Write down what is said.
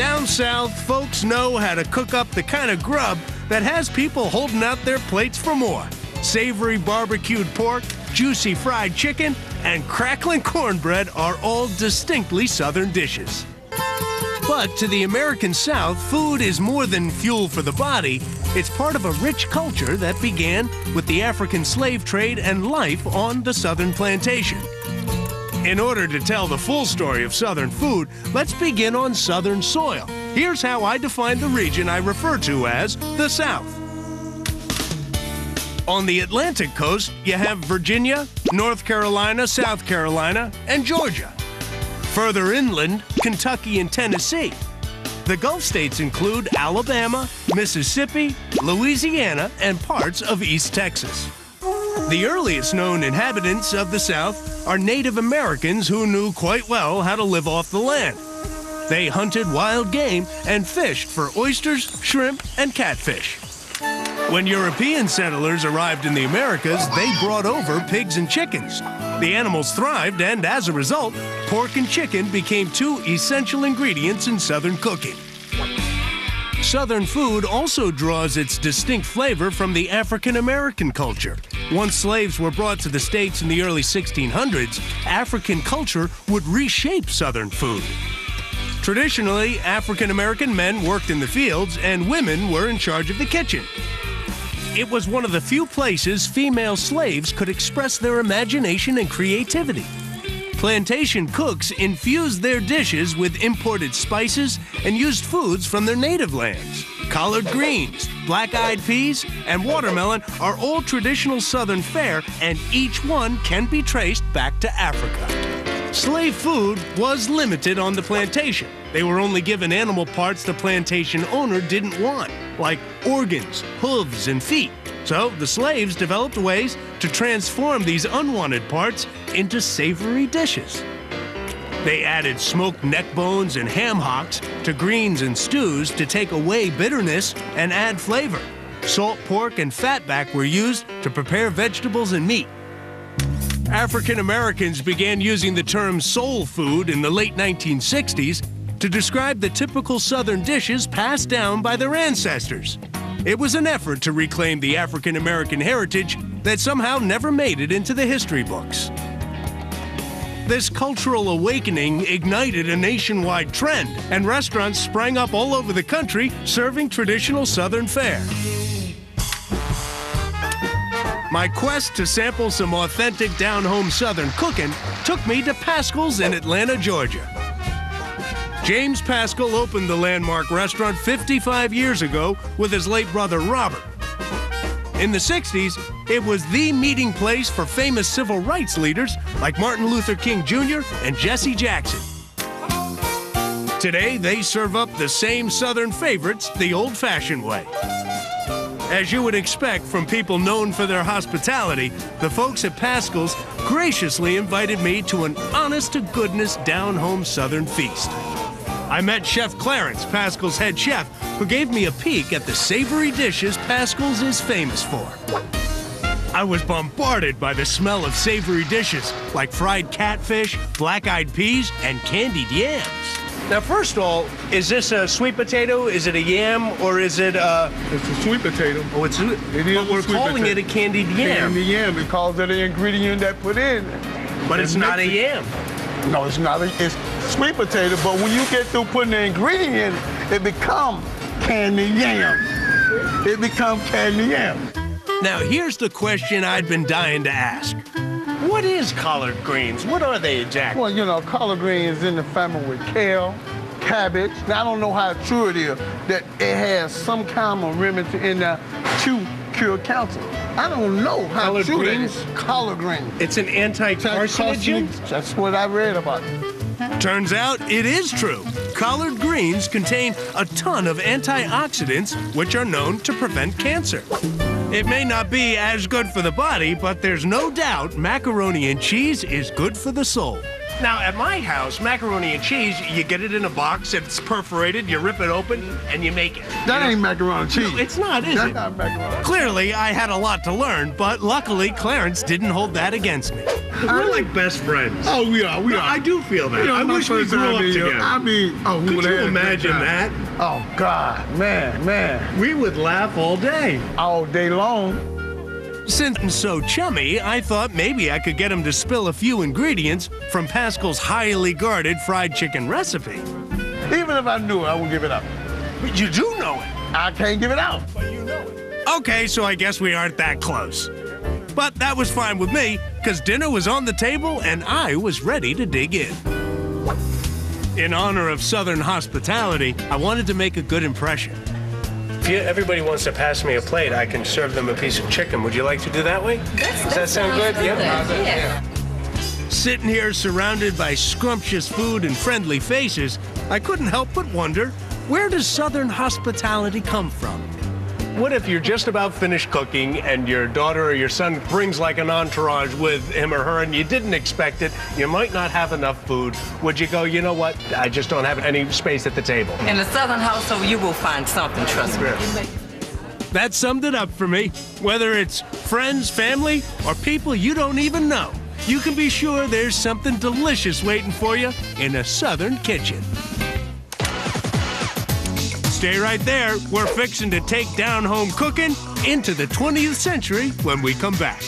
Down south, folks know how to cook up the kind of grub that has people holding out their plates for more. Savory barbecued pork, juicy fried chicken, and crackling cornbread are all distinctly Southern dishes. But to the American South, food is more than fuel for the body. It's part of a rich culture that began with the African slave trade and life on the Southern plantation. In order to tell the full story of Southern food, let's begin on Southern soil. Here's how I define the region I refer to as the South. On the Atlantic coast, you have Virginia, North Carolina, South Carolina, and Georgia. Further inland, Kentucky and Tennessee. The Gulf states include Alabama, Mississippi, Louisiana, and parts of East Texas. The earliest known inhabitants of the South are Native Americans who knew quite well how to live off the land. They hunted wild game and fished for oysters, shrimp, and catfish. When European settlers arrived in the Americas, they brought over pigs and chickens. The animals thrived, and as a result, pork and chicken became two essential ingredients in Southern cooking. Southern food also draws its distinct flavor from the African American culture. Once slaves were brought to the States in the early 1600s, African culture would reshape Southern food. Traditionally, African American men worked in the fields and women were in charge of the kitchen. It was one of the few places female slaves could express their imagination and creativity. Plantation cooks infused their dishes with imported spices and used foods from their native lands. Collard greens, black-eyed peas, and watermelon are all traditional Southern fare, and each one can be traced back to Africa. Slave food was limited on the plantation. They were only given animal parts the plantation owner didn't want, like organs, hooves, and feet. So the slaves developed ways to transform these unwanted parts into savory dishes. They added smoked neck bones and ham hocks to greens and stews to take away bitterness and add flavor. Salt pork and fatback were used to prepare vegetables and meat. African Americans began using the term soul food in the late 1960s to describe the typical Southern dishes passed down by their ancestors. It was an effort to reclaim the African American heritage that somehow never made it into the history books. This cultural awakening ignited a nationwide trend, and restaurants sprang up all over the country serving traditional Southern fare. My quest to sample some authentic down-home Southern cooking took me to Pascal's in Atlanta, Georgia. James Pascal opened the landmark restaurant 55 years ago with his late brother Robert. In the 60s, it was the meeting place for famous civil rights leaders like Martin Luther King Jr. and Jesse Jackson. Today, they serve up the same Southern favorites the old-fashioned way. As you would expect from people known for their hospitality, the folks at Pascal's graciously invited me to an honest-to-goodness down-home Southern feast. I met Chef Clarence, Pascal's head chef, who gave me a peek at the savory dishes Pascal's is famous for. I was bombarded by the smell of savory dishes like fried catfish, black-eyed peas, and candied yams. Now, first of all, is this a sweet potato? Is it a yam, or is it a... It's a sweet potato. Oh, it's a... It is. But we're calling it a candied yam. Candied yam because of the ingredient that put in. But it's not a yam. No, it's not. It's sweet potato, but when you get through putting the ingredient in, it becomes candied yam. It becomes candied yam. Now, here's the question I'd been dying to ask. What is collard greens? What are they exactly? Well, you know, collard greens is in the family with kale, cabbage. Now, I don't know how true it is that it has some kind of remedy in there to cure cancer. I don't know how collard true greens? that is. Collard greens. It's an anti-carcinogen? That's what I read about it. Turns out it is true. Collard greens contain a ton of antioxidants, which are known to prevent cancer. It may not be as good for the body, but there's no doubt macaroni and cheese is good for the soul. Now, at my house, macaroni and cheese, you get it in a box, it's perforated, you rip it open, and you make it. That ain't macaroni and cheese. No, it's not, is That's it? not macaroni. Clearly, I had a lot to learn, but luckily, Clarence didn't hold that against me. We're like best friends. Oh, we are. I do feel that. I my wish we first grew time up in here. together. I mean, oh, we Could would you have had a good imagine time. that? Oh, God, man. We would laugh all day. All day long. Since I'm so chummy, I thought maybe I could get him to spill a few ingredients from Pascal's highly guarded fried chicken recipe. Even if I knew it, I wouldn't give it up. But you do know it. I can't give it out. But you know it. Okay, so I guess we aren't that close. But that was fine with me, because dinner was on the table and I was ready to dig in. In honor of Southern hospitality, I wanted to make a good impression. If everybody wants to pass me a plate, I can serve them a piece of chicken. Would you like to do that way? Does that sound good? Yeah. Sitting here surrounded by scrumptious food and friendly faces, I couldn't help but wonder, where does Southern hospitality come from? What if you're just about finished cooking and your daughter or your son brings like an entourage with him or her and you didn't expect it, you might not have enough food. Would you go, you know what, I just don't have any space at the table? In a Southern household, you will find something, trust me. That summed it up for me. Whether it's friends, family, or people you don't even know, you can be sure there's something delicious waiting for you in a Southern kitchen. Stay right there. We're fixing to take down home cooking into the 20th century when we come back.